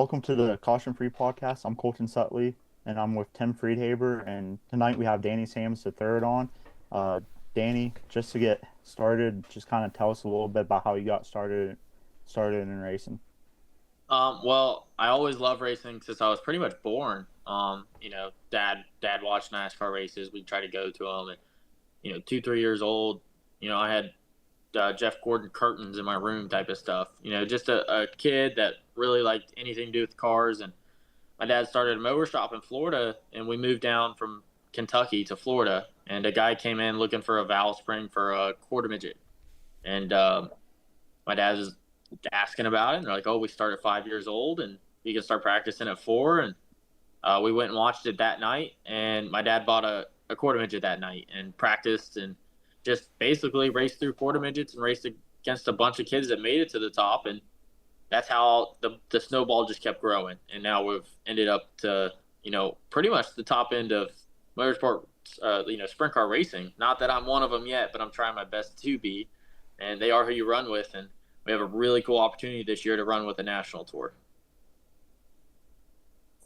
welcome to the Caution Free Podcast. I'm Colton Sutley, and I'm with Tim Friedhaber, and tonight we have Danny Sams the third on. Uh, Danny, just to get started, just kind of tell us a little bit about how you got started in racing. Well, I always loved racing since I was pretty much born. Dad watched NASCAR races. We'd try to go to them, and 2, 3 years old, I had Jeff Gordon curtains in my room type of stuff. Just a kid that really liked anything to do with cars. And my dad started a mower shop in Florida, and we moved down from Kentucky to Florida. And a guy came in looking for a valve spring for a quarter midget, and my dad was asking about it, and they're like, "Oh, we start at 5 years old, and you can start practicing at 4." And we went and watched it that night, and my dad bought a quarter midget that night and practiced and just basically raced through quarter midgets and raced against a bunch of kids that made it to the top. And that's how the snowball just kept growing. And now we've ended up to, pretty much the top end of motorsport, sprint car racing. Not that I'm one of them yet, but I'm trying my best to be. And they are who you run with. And we have a really cool opportunity this year to run with the national tour.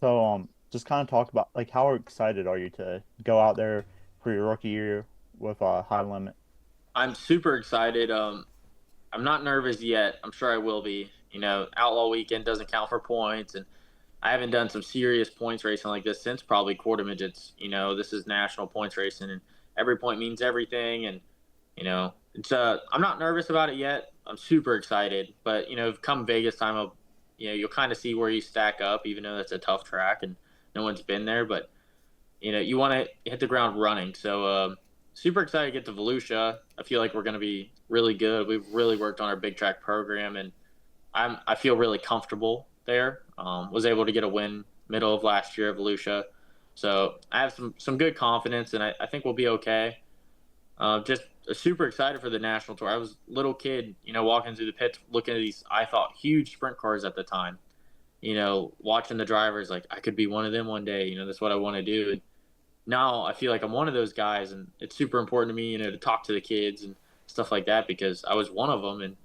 So, just kind of talk about how excited are you to go out there for your rookie year with a high limit? I'm super excited. I'm not nervous yet. I'm sure I will be. Outlaw weekend doesn't count for points, and I haven't done some serious points racing like this since probably quarter midgets. This is national points racing, and every point means everything. And it's I'm not nervous about it yet. I'm super excited, but come Vegas time, you'll kind of see where you stack up, even though that's a tough track and no one's been there. But you want to hit the ground running. So super excited to get to Volusia. I feel like we're going to be really good. We've really worked on our big track program, and I feel really comfortable there. Was able to get a win middle of last year at Volusia. So I have some good confidence, and I think we'll be okay. Just super excited for the national tour. I was a little kid, walking through the pits, looking at these, I thought, huge sprint cars at the time. Watching the drivers, like, I could be one of them one day. That's what I want to do. And now I feel like I'm one of those guys, and it's super important to me, to talk to the kids and stuff like that, because I was one of them, and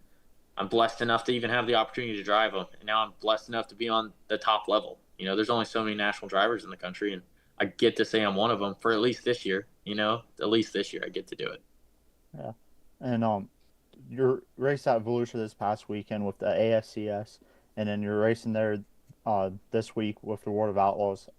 I'm blessed enough to even have the opportunity to drive them. And now I'm blessed enough to be on the top level. There's only so many national drivers in the country, and I get to say I'm one of them for at least this year. At least this year I get to do it. Yeah, and your race at Volusia this past weekend with the ASCS, and then you're racing there this week with the World of Outlaws.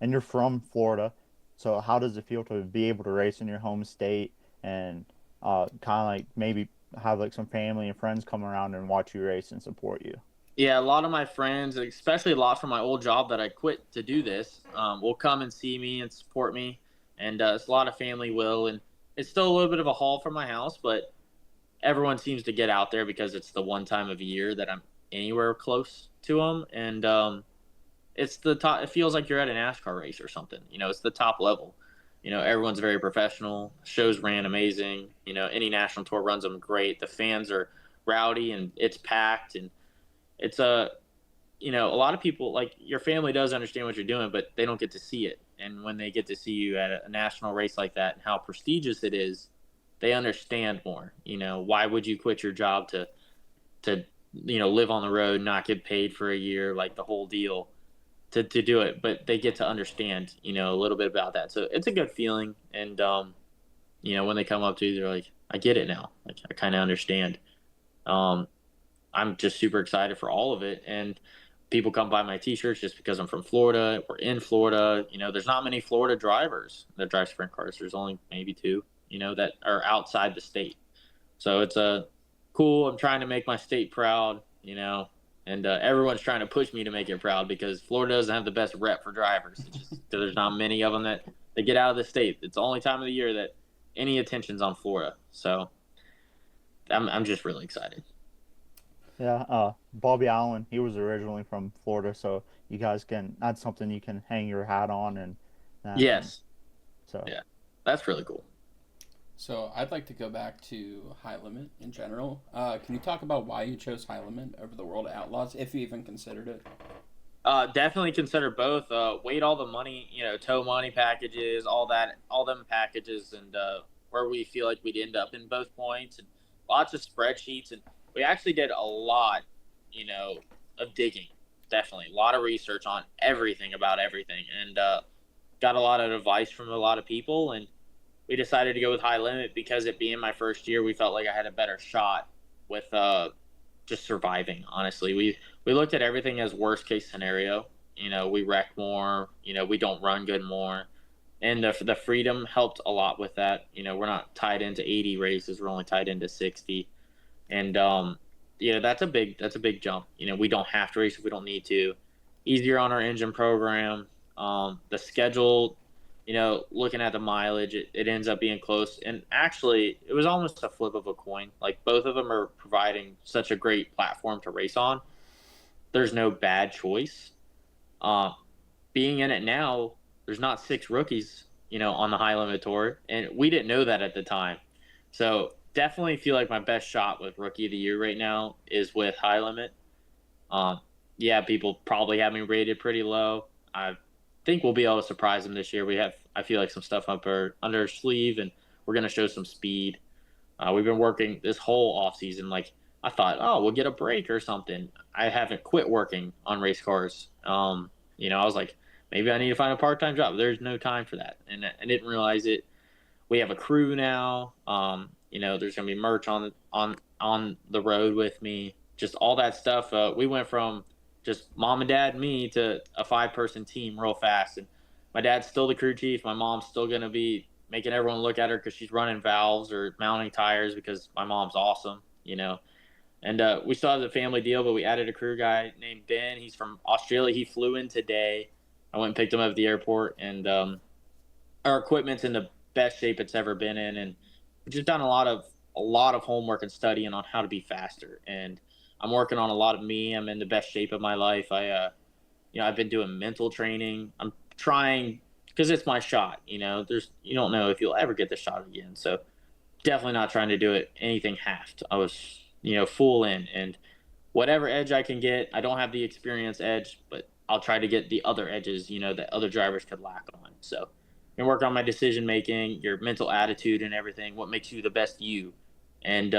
And you're from Florida, so how does it feel to be able to race in your home state and kind of maybe have some family and friends come around and watch you race and support you? Yeah, a lot of my friends, especially a lot from my old job that I quit to do this, will come and see me and support me. And a lot of family will. And it's still a little bit of a haul from my house, but everyone seems to get out there because it's the one time of year that I'm anywhere close to them. And it's the top. It feels like you're at a NASCAR race or something. It's the top level. Everyone's very professional. Shows ran amazing. Any national tour runs them great. The fans are rowdy and it's packed. And it's a lot of people, like, your family does understand what you're doing, but they don't get to see it. And when they get to see you at a national race like that and how prestigious it is, they understand more. Why would you quit your job to live on the road, not get paid for a year, like the whole deal, to do it? But they get to understand, a little bit about that. So it's a good feeling. And, when they come up to you, they're like, I get it now. Like, I kind of understand. I'm just super excited for all of it. And people come buy my T-shirts just because I'm from Florida. We're in Florida. There's not many Florida drivers that drive sprint cars. There's only maybe two, that are outside the state. So it's cool. I'm trying to make my state proud, and everyone's trying to push me to make it proud because Florida doesn't have the best rep for drivers. It's just, there's not many of them that get out of the state. It's the only time of the year that any attention's on Florida. So I'm just really excited. Yeah, Bobby Allen, he was originally from Florida, so that's something you can hang your hat on. And yes. So yeah, that's really cool. So I'd like to go back to High Limit in general. Can you talk about why you chose High Limit over the World of Outlaws, if you even considered it? Definitely consider both. Weighed all the money, tow money packages, all them packages, and where we feel like we'd end up in both points, and lots of spreadsheets. And we actually did a lot, of digging. definitely a lot of research on everything about everything, and got a lot of advice from a lot of people, and we decided to go with high limit because it being my first year, we felt like I had a better shot with just surviving. Honestly, we looked at everything as worst case scenario. We wreck more. We don't run good more, and the freedom helped a lot with that. We're not tied into 80 races; we're only tied into 60, and that's a big jump. We don't have to race if we don't need to. Easier on our engine program. The schedule, looking at the mileage, it ends up being close. And actually, it was almost a flip of a coin. Like, both of them are providing such a great platform to race on. There's no bad choice. Uh, Being in it now, there's not 6 rookies, on the high limit tour, and we didn't know that at the time. So definitely feel like my best shot with rookie of the year right now is with high limit. Yeah, people probably have me rated pretty low. I think we'll be able to surprise them this year. I feel like, some stuff under our sleeve, and we're going to show some speed. We've been working this whole off season. Like, I thought, oh, we'll get a break or something. I haven't quit working on race cars. I was like, maybe I need to find a part-time job. There's no time for that, and I didn't realize it. We have a crew now. There's going to be merch on the road with me. Just all that stuff. We went from just mom and dad and me to a 5-person team real fast. And my dad's still the crew chief. My mom's still going to be making everyone look at her because she's running valves or mounting tires because my mom's awesome. And we still have the family deal, but we added a crew guy named Ben. He's from Australia. He flew in today. I went and picked him up at the airport, and our equipment's in the best shape it's ever been in. And we've just done a lot of homework and studying on how to be faster. And I'm working on a lot of me. I'm in the best shape of my life. I've been doing mental training. I'm trying, because it's my shot. You don't know if you'll ever get the shot again. So definitely not trying to do it anything halved. I was, full in, and whatever edge I can get. I don't have the experience edge, but I'll try to get the other edges, that other drivers could lack on. So and work on my decision making, your mental attitude, and everything. What makes you the best you, and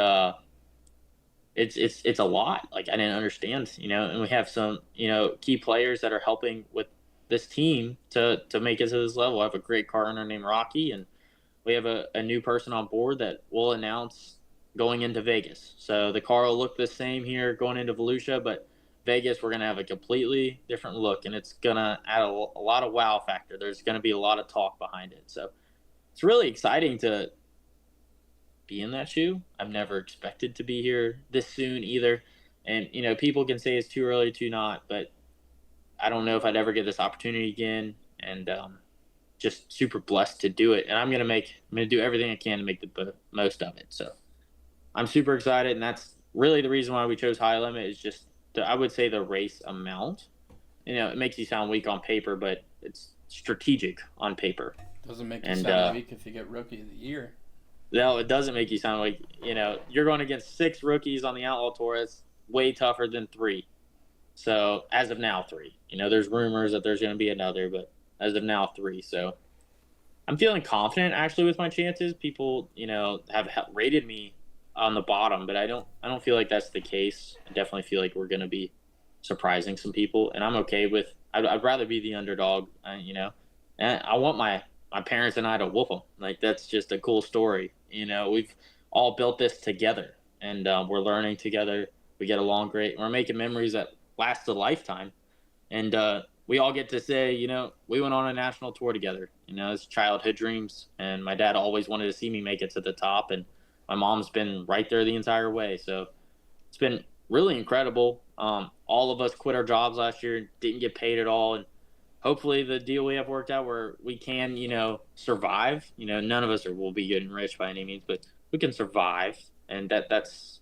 it's a lot. Like, I didn't understand, and we have some key players that are helping with this team to make it to this level. I have a great car owner named Rocky, and we have a new person on board that we'll announce going into Vegas. So the car will look the same here going into Volusia, but Vegas, we're going to have a completely different look, and it's going to add a lot of wow factor. There's going to be a lot of talk behind it. So it's really exciting to be in that shoe. I've never expected to be here this soon either. And, people can say it's too early, too not, but I don't know if I'd ever get this opportunity again. And just super blessed to do it. And I'm going to do everything I can to make the most of it. So I'm super excited. And that's really the reason why we chose high limit, is just, I would say, the race amount. It makes you sound weak on paper, but it's strategic on paper. Doesn't make you sound weak if you get rookie of the year. No, it doesn't make you sound like, you're going against 6 rookies on the Outlaw Tour. It's way tougher than 3. So as of now, 3. There's rumors that there's going to be another, but as of now, 3. So I'm feeling confident actually with my chances. People, have rated me on the bottom, but I don't feel like that's the case. I definitely feel like we're going to be surprising some people, and I'm okay with. I'd rather be the underdog, and I want my parents and I to whoop them. Like, that's just a cool story. We've all built this together, and we're learning together. We get along great. We're making memories that last a lifetime, and we all get to say, we went on a national tour together. It's childhood dreams, and my dad always wanted to see me make it to the top, and my mom's been right there the entire way. So it's been really incredible. All of us quit our jobs last year and didn't get paid at all, and hopefully the deal we have worked out where we can, survive. None of us will be getting rich by any means, but we can survive, and that's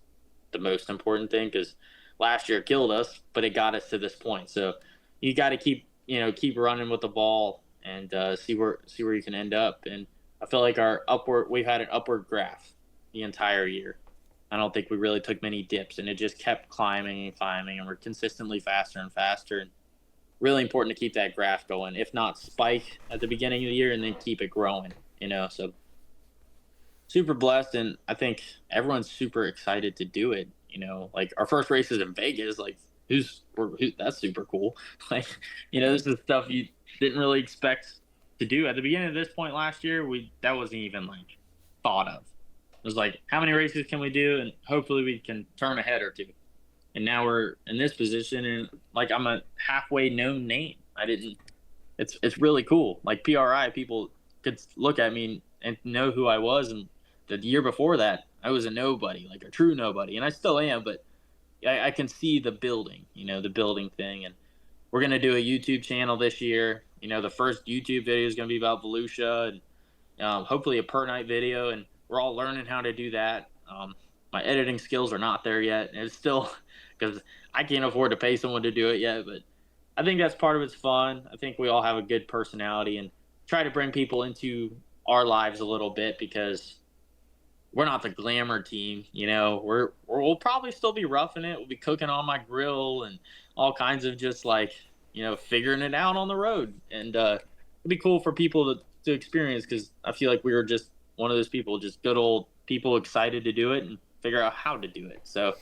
the most important thing, because last year killed us, but it got us to this point. So you got to keep running with the ball and see where you can end up. And I feel like we've had an upward graph the entire year. I don't think we really took many dips, and it just kept climbing and climbing, and we're consistently faster and faster. And really important to keep that graph going, if not spike at the beginning of the year and then keep it growing, so super blessed. And I think everyone's super excited to do it. Like, our first race is in Vegas. Like, that's super cool. Like, this is stuff you didn't really expect to do at the beginning of this point last year. That wasn't even like thought of. It was like, how many races can we do, and hopefully we can turn a head or two. And now we're in this position, and like I'm a halfway known name. I didn't. It's really cool. Like PRI, people could look at me and know who I was, and the year before that, I was a nobody, like a true nobody, and I still am. But I can see the building, the building thing, and we're gonna do a YouTube channel this year. The first YouTube video is gonna be about Volusia, and hopefully a per night video, and we're all learning how to do that. My editing skills are not there yet. It's still because I can't afford to pay someone to do it yet, but I think that's part of it's fun. I think we all have a good personality and try to bring people into our lives a little bit because we're not the glamour team. We'll probably still be roughing it. We'll be cooking on my grill and all kinds of just like, figuring it out on the road. And it'd be cool for people to experience because I feel like we were just one of those people, just good old people excited to do it and figure out how to do it. So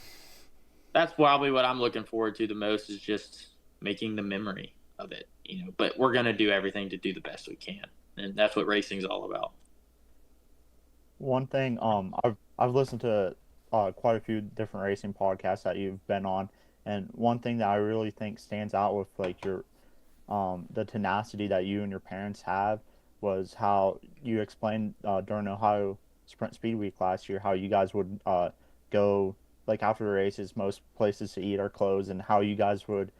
that's probably what I'm looking forward to the most is just making the memory of it, but we're going to do everything to do the best we can. And that's what racing's all about. One thing, I've listened to quite a few different racing podcasts that you've been on, and one thing that I really think stands out with like your the tenacity that you and your parents have was how you explained during Ohio Sprint Speed Week last year how you guys would go like after the races, most places to eat are closed, and how you guys would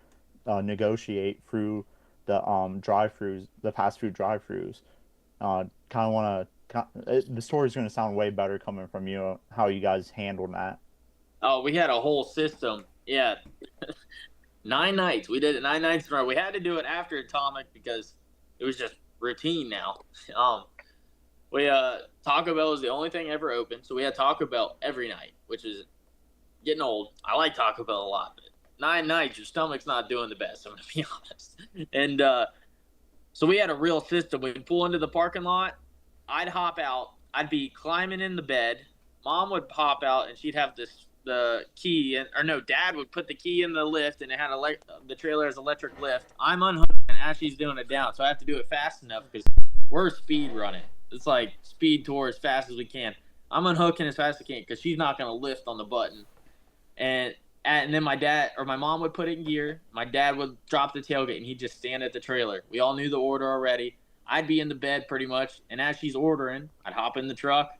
negotiate through the drive-throughs, the fast food drive-throughs. Kind of want to. The story's going to sound way better coming from you. How you guys handled that? Oh, we had a whole system. Yeah, 9 nights. We did it 9 nights in a row. We had to do it after Atomic because it was just routine now. We Taco Bell was the only thing ever open, so we had Taco Bell every night, which is getting old. I like Taco Bell a lot, but 9 nights, your stomach's not doing the best. I'm gonna be honest. And so we had a real system. We'd pull into the parking lot. I'd hop out. I'd be climbing in the bed. Mom would pop out, and she'd have the key, Dad would put the key in the lift, and it had the trailer has electric lift. I'm unhooking as she's doing it down, so I have to do it fast enough because we're speed running. It's like speed tour as fast as we can. I'm unhooking as fast as I can because she's not going to lift on the button. And then my dad or my mom would put it in gear. My dad would drop the tailgate, and he'd just stand at the trailer. We all knew the order already. I'd be in the bed pretty much, and as she's ordering, I'd hop in the truck.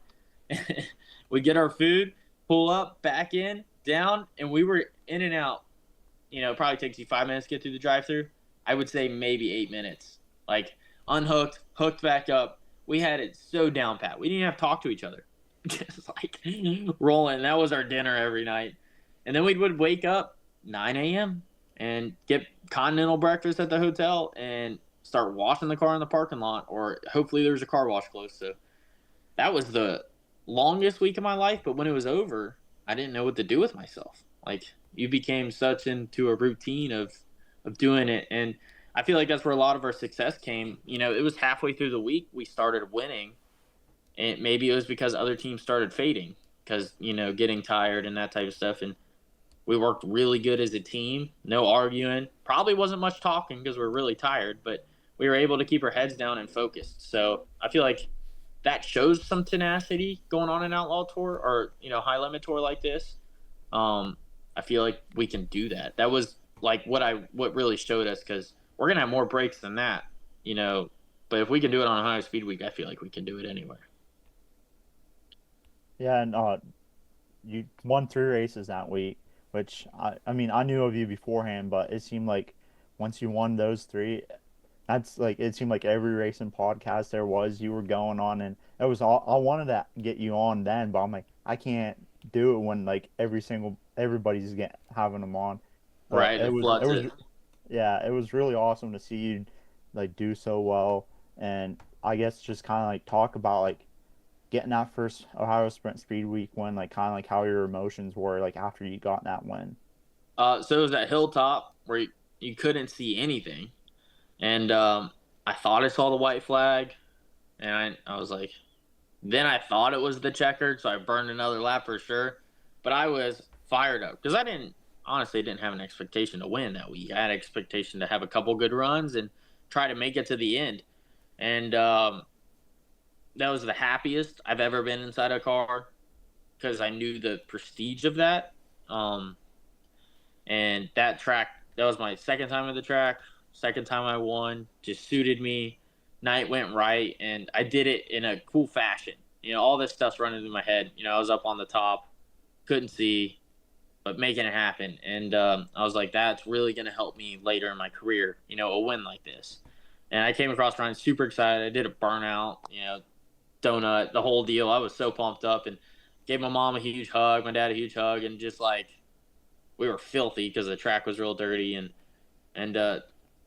We'd get our food, pull up, back in, down, and we were in and out. It probably takes you 5 minutes to get through the drive-thru. I would say maybe 8 minutes. Like, unhooked, hooked back up. We had it so down pat. We didn't even have to talk to each other. Just like rolling. That was our dinner every night. And then we would wake up 9 a.m. and get continental breakfast at the hotel and start washing the car in the parking lot, or hopefully there was a car wash close. So that was the longest week of my life. But when it was over, I didn't know what to do with myself. Like, you became such into a routine of doing it. And I feel like that's where a lot of our success came. It was halfway through the week we started winning. And maybe it was because other teams started fading because, getting tired and that type of stuff. And we worked really good as a team. No arguing. Probably wasn't much talking because we were really tired, but we were able to keep our heads down and focused. So I feel like that shows some tenacity going on an outlaw tour or, high limit tour like this. I feel like we can do that. That was like what really showed us because we're going to have more breaks than that, but if we can do it on a high speed week, I feel like we can do it anywhere. Yeah, and you won 3 races that week, which I mean I knew of you beforehand, but it seemed like once you won those 3, that's like it seemed like every racing podcast there was you were going on, and it was all I wanted to get you on then, but I'm like I can't do it when like everybody's having them on. But Right, it floods it. Yeah, it was really awesome to see you like do so well, and I guess just kind of like talk about like getting that first Ohio Sprint Speed Week win, like kind of like how your emotions were like after you got that win. So it was that hilltop where you couldn't see anything, and I thought I saw the white flag, and I was like, then I thought it was the checkered, so I burned another lap for sure, but I was fired up because honestly didn't have an expectation to win that week. I had an expectation to have a couple good runs and try to make it to the end. And that was the happiest I've ever been inside a car because I knew the prestige of that. Um, and that track, that was my second time at the track, second time I won, just suited me. Night went right, and I did it in a cool fashion. All this stuff's running through my head. I was up on the top, couldn't see, but making it happen. And I was like, that's really going to help me later in my career, a win like this. And I came across Ryan super excited. I did a burnout, donut, the whole deal. I was so pumped up and gave my mom a huge hug, my dad a huge hug, and just like we were filthy because the track was real dirty and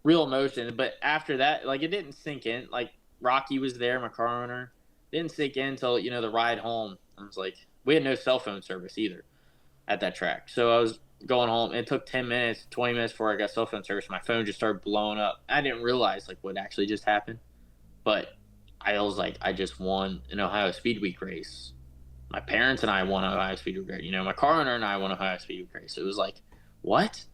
real emotion. But after that, like it didn't sink in. Like Rocky was there, my car owner. Didn't sink in until the ride home. I was like, we had no cell phone service either at that track. So I was going home. It took 10 minutes, 20 minutes before I got cell phone service. My phone just started blowing up. I didn't realize like what actually just happened, but I was like, I just won an Ohio Speed Week race. My parents and I won Ohio Speed Week race. My car owner and I won Ohio Speed Week race. It was like, what?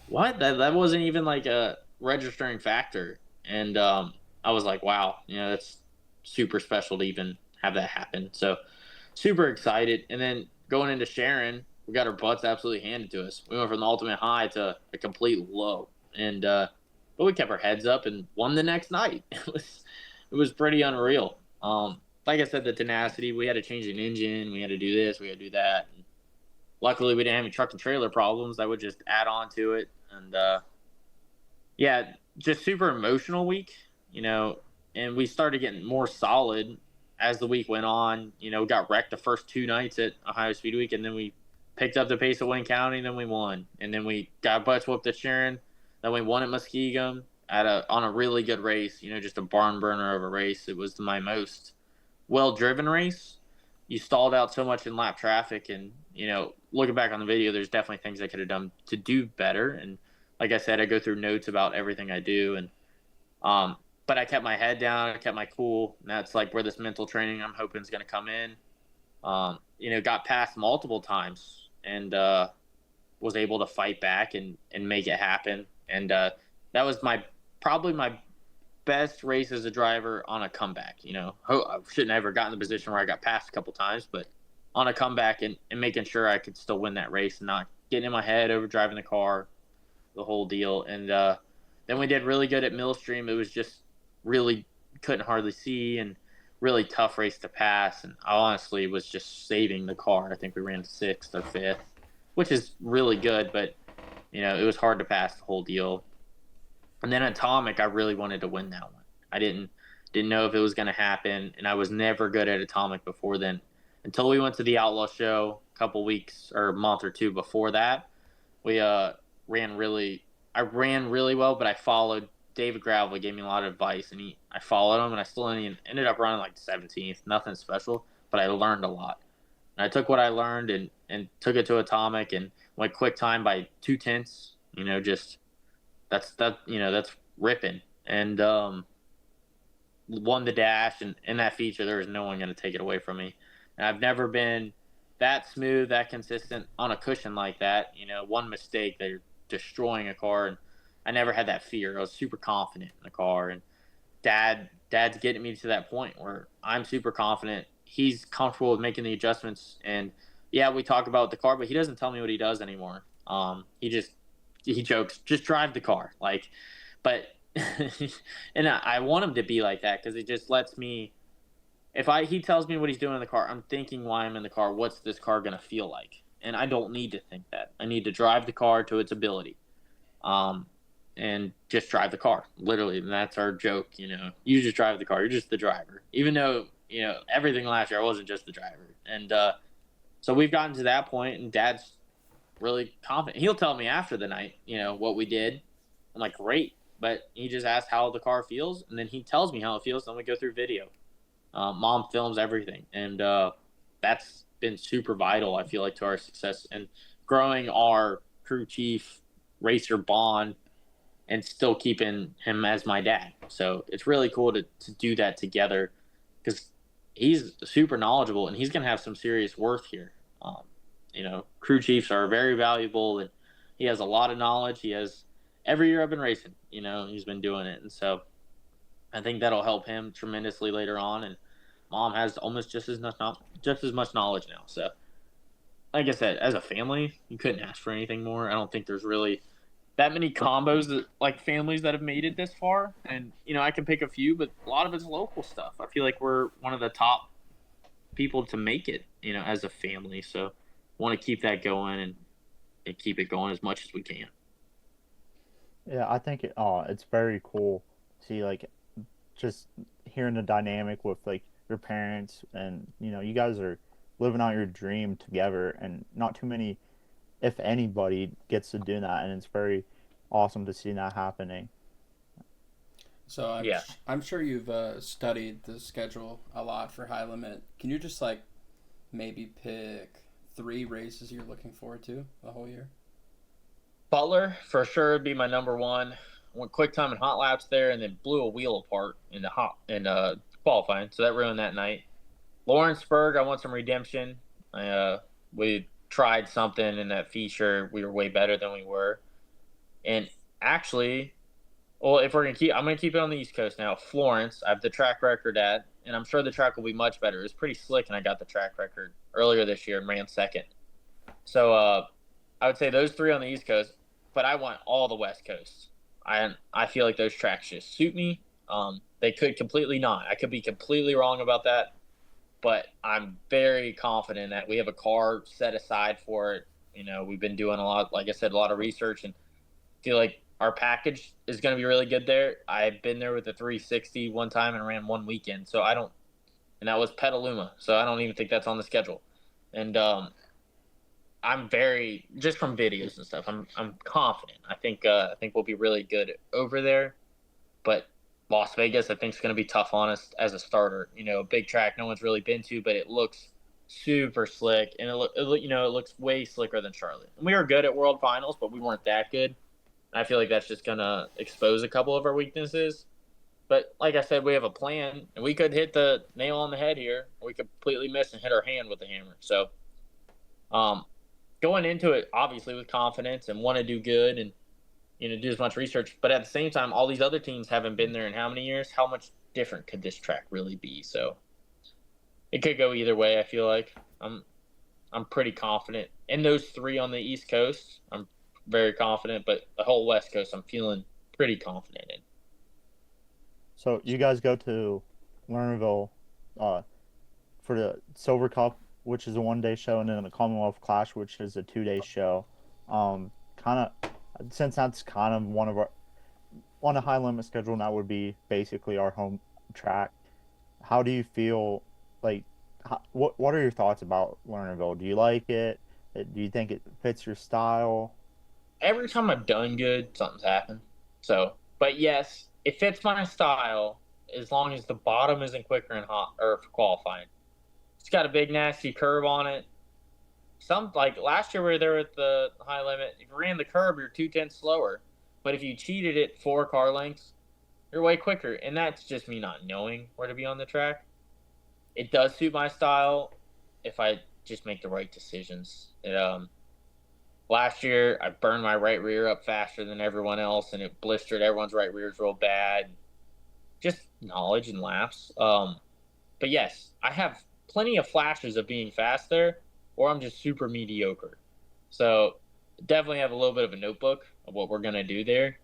What? That wasn't even like a registering factor. And I was like, wow, that's super special to even have that happen. So super excited. And then going into Sharon, we got our butts absolutely handed to us. We went from the ultimate high to a complete low. And but we kept our heads up and won the next night. It was pretty unreal. Like I said, the tenacity, we had to change an engine, we had to do this, we had to do that. And luckily, we didn't have any truck and trailer problems. I would just add on to it. And yeah, just super emotional week, and we started getting more solid as the week went on. We got wrecked the first 2 nights at Ohio Speed Week, and then we picked up the pace of Wayne County, and then we won. And then we got butts whooped at Sharon, then we won at Muskegon on a really good race, just a barn burner of a race. It was my most well-driven race. You stalled out so much in lap traffic, and looking back on the video, there's definitely things I could have done to do better. And like I said, I go through notes about everything I do, and but I kept my head down, I kept my cool, and that's like where this mental training I'm hoping is going to come in. Got passed multiple times and was able to fight back and make it happen. And that was probably my best race as a driver on a comeback. I shouldn't have ever gotten in the position where I got passed a couple times, but on a comeback and making sure I could still win that race and not getting in my head, over driving the car, the whole deal. And then we did really good at Millstream. It was just really couldn't hardly see and really tough race to pass. And I honestly was just saving the car. I think we ran 6th or 5th, which is really good, but it was hard to pass the whole deal. And then Atomic, I really wanted to win that one. I didn't know if it was going to happen, and I was never good at Atomic before then. Until we went to the Outlaw Show a couple weeks or a month or two before that, we I ran really well, but I followed David Gravel. Gave me a lot of advice, and I followed him, and I still ended up running like 17th. Nothing special, but I learned a lot. And I took what I learned and took it to Atomic and went quick time by 2/10. Just that's ripping. And won the dash, and in that feature there was no one going to take it away from me. And I've never been that smooth, that consistent on a cushion like that. One mistake, they're destroying a car, and I never had that fear. I was super confident in the car, and dad's getting me to that point where I'm super confident. He's comfortable with making the adjustments, and yeah, we talk about the car, but he doesn't tell me what he does anymore. He jokes, just drive the car, but and I want him to be like that because it just lets me. If he tells me what he's doing in the car, I'm thinking why I'm in the car. What's this car gonna feel like? And I don't need to think that. I need to drive the car to its ability, and just drive the car. Literally, and that's our joke. You just drive the car. You're just the driver. Even though everything last year I wasn't just the driver, and so we've gotten to that point, and Dad's really confident. He'll tell me after the night, what we did. I'm like, great. But he just asked how the car feels, and then he tells me how it feels, then we go through video. Mom films everything, and that's been super vital, I feel like, to our success and growing our crew chief racer bond and still keeping him as my dad. So it's really cool to do that together because he's super knowledgeable, and he's going to have some serious worth here. crew chiefs are very valuable, and he has a lot of knowledge. He has every year I've been racing, he's been doing it, and so I think that'll help him tremendously later on. And mom has almost just as much knowledge now. So, like I said, as a family, you couldn't ask for anything more. I don't think there's really that many combos that like families that have made it this far. And I can pick a few, but a lot of it's local stuff. I feel like we're one of the top people to make it, as a family. So, want to keep that going and keep it going as much as we can. Yeah, I think it's very cool to see like just hearing the dynamic with like your parents, and you guys are living out your dream together, and not too many, if anybody, gets to do that, and it's very awesome to see that happening. So Yeah. I'm sure you've studied the schedule a lot for High Limit. Can you just like maybe pick 3 races you're looking forward to the whole year? Butler for sure would be my number one. Went quick time and hot laps there, and then blew a wheel apart in the qualifying, so that ruined that night. Lawrenceburg, I want some redemption. We tried something in that feature. We were way better than we were, and actually, well, if I'm gonna keep it on the East Coast now. Florence, I have the track record at, and I'm sure the track will be much better. It was pretty slick, and I got the track record earlier this year and ran second. So I would say those 3 on the East Coast, but I want all the West Coast. I feel like those tracks just suit me. They could completely not. I could be completely wrong about that, but I'm very confident that we have a car set aside for it. We've been doing a lot, like I said, a lot of research, and feel like our package is going to be really good there. I've been there with the 360 one time and ran one weekend, and that was Petaluma, so I don't even think that's on the schedule. And I'm very, just from videos and stuff, I'm confident. I think we'll be really good over there, but Las Vegas I think is going to be tough on us as a starter. A big track no one's really been to, but it looks super slick, and it looks way slicker than Charlotte. And we were good at World Finals, but we weren't that good. And I feel like that's just going to expose a couple of our weaknesses. But like I said, we have a plan, and we could hit the nail on the head here. Or we could completely miss and hit our hand with the hammer. So, going into it obviously with confidence and want to do good and do as much research, but at the same time all these other teams haven't been there in how many years? How much different could this track really be? So it could go either way. I feel like I'm pretty confident in those 3 on the East Coast. I'm very confident, but the whole West Coast I'm feeling pretty confident in. So you guys go to Lernerville for the Silver Cup, which is a 1-day show, and then the Commonwealth Clash, which is a 2-day show. Kind of, since that's kind of one of our on a high limit schedule, and that would be basically our home track. How do you feel? Like, what are your thoughts about Lernerville? Do you like it? Do you think it fits your style? Every time I've done good, something's happened. So, but yes, it fits my style as long as the bottom isn't quicker and hot or for qualifying. It's got a big nasty curve on it. Like last year we were there with the high limit. If you ran the curb, you're 2/10 slower. But if you cheated it 4 car lengths, you're way quicker. And that's just me not knowing where to be on the track. It does suit my style if I just make the right decisions. Last year I burned my right rear up faster than everyone else, and it blistered everyone's right rears real bad. Just knowledge and laps. But yes, I have plenty of flashes of being fast there, or I'm just super mediocre. So definitely have a little bit of a notebook of what we're going to do there.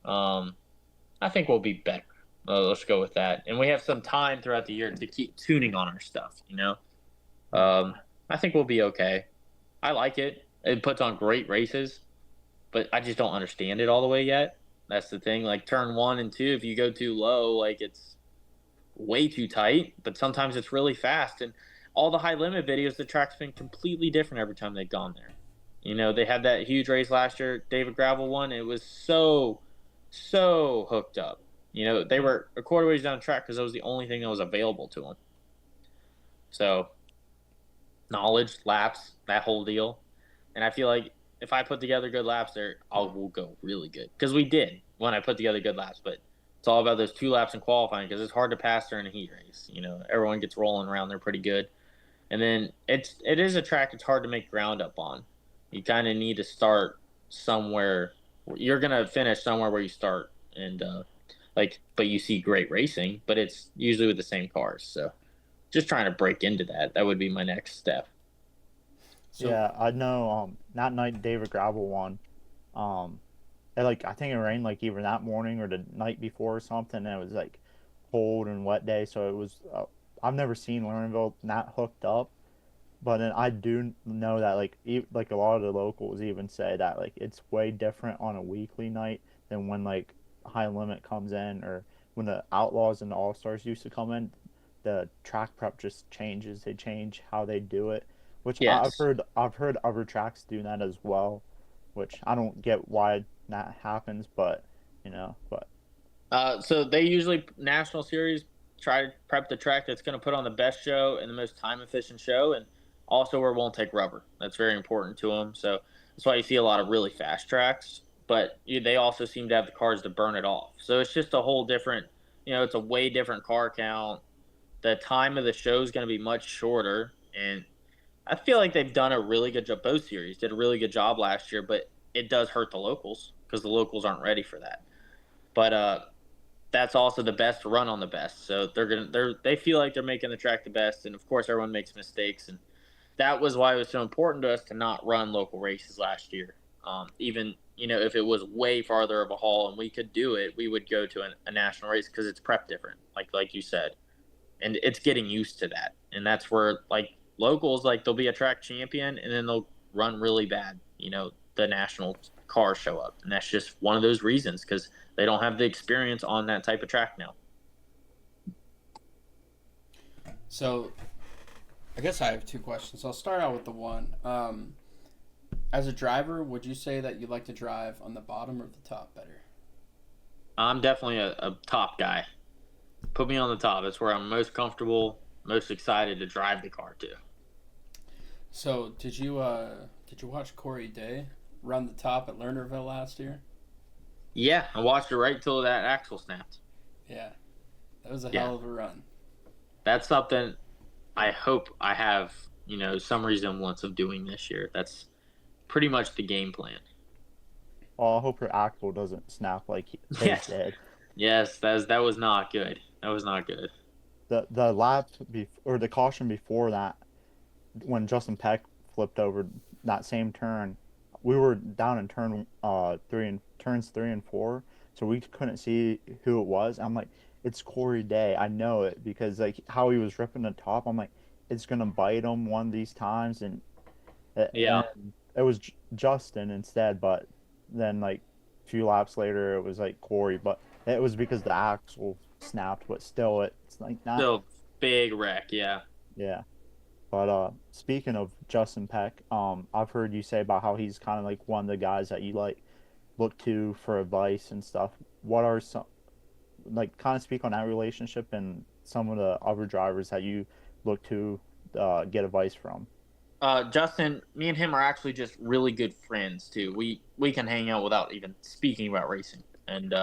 I think we'll be better. Let's go with that. And we have some time throughout the year to keep tuning on our stuff, I think we'll be okay. I like it. It puts on great races, but I just don't understand it all the way yet. That's the thing. Like turn 1 and 2, if you go too low, like it's way too tight, but sometimes it's really fast. And all the high limit videos, the track's been completely different every time they've gone there. They had that huge race last year, David Gravel won. It was so hooked up. They were a quarter ways down the track because that was the only thing that was available to them. So knowledge, laps, that whole deal. And I feel like if I put together good laps there, we'll go really good. Because we did when I put together good laps. But it's all about those 2 laps in qualifying because it's hard to pass during a heat race. Everyone gets rolling around. They're pretty good. And then it is a track it's hard to make ground up on. You kind of need to start somewhere. You're gonna finish somewhere where you start, and but you see great racing, but it's usually with the same cars. So just trying to break into that. That would be my next step. So Yeah, I know. That night David Gravel won. Um, like I think it rained like either that morning or the night before or something. And it was like cold and wet day, so it was. I've never seen Lernerville not hooked up, but then I do know that like a lot of the locals even say that like it's way different on a weekly night than when like High Limit comes in or when the Outlaws and the All Stars used to come in. The track prep just changes. They change how they do it, which Yes. I've heard other tracks do that as well, which I don't get why that happens, but but So they usually national series try to prep the track that's going to put on the best show and the most time efficient show, and also where it won't take rubber. That's very important to them. So that's why you see a lot of really fast tracks, but they also seem to have the cars to burn it off. So it's just a whole different. It's a way different car count. The time of the show is going to be much shorter, and I feel like they've done a really good job. Both series did a really good job last year, but it does hurt the locals because the locals aren't ready for that. But that's also the best run on the best. So they feel like they're making the track the best, and of course everyone makes mistakes, and that was why it was so important to us to not run local races last year. Even if it was way farther of a haul and we could do it, we would go to a national race because it's prep different, like you said, and it's getting used to that, and that's where like locals like they'll be a track champion and then they'll run really bad. The national cars show up, and that's just one of those reasons because they don't have the experience on that type of track now. so I guess I have two questions. I'll start out with the one. As a driver, would you say that you like to drive on the bottom or the top better? I'm definitely a top guy. Put me on the top. That's where I'm most comfortable, most excited to drive the car to. So did you watch Corey Day run the top at Lernerville last year? Yeah, I watched it right till that axle snapped. Yeah, that was a Yeah, hell of a run. that's something I hope I have, some resemblance of doing this year. That's pretty much the game plan. I hope her axle doesn't snap like his Yes, did. yes, that was not good. That was not good. The lap or the caution before that, when Justin Peck flipped over that same turn, we were down in turns 3 and 4, so we couldn't see who it was. I'm like, it's Corey Day. I know it because like how he was ripping the top. I'm like, it's gonna bite him one of these times, Yeah, and it was Justin instead. But then like a few laps later, it was like Corey, but it was because the axle snapped. But still, it's like not. still big wreck. Yeah. Yeah. But speaking of Justin Peck, I've heard you say about how he's kind of like one of the guys that you like look to for advice and stuff. What are some like kind of speak on that relationship and some of the other drivers that you look to get advice from? Justin, me and him are actually just really good friends too. We can hang out without even speaking about racing, and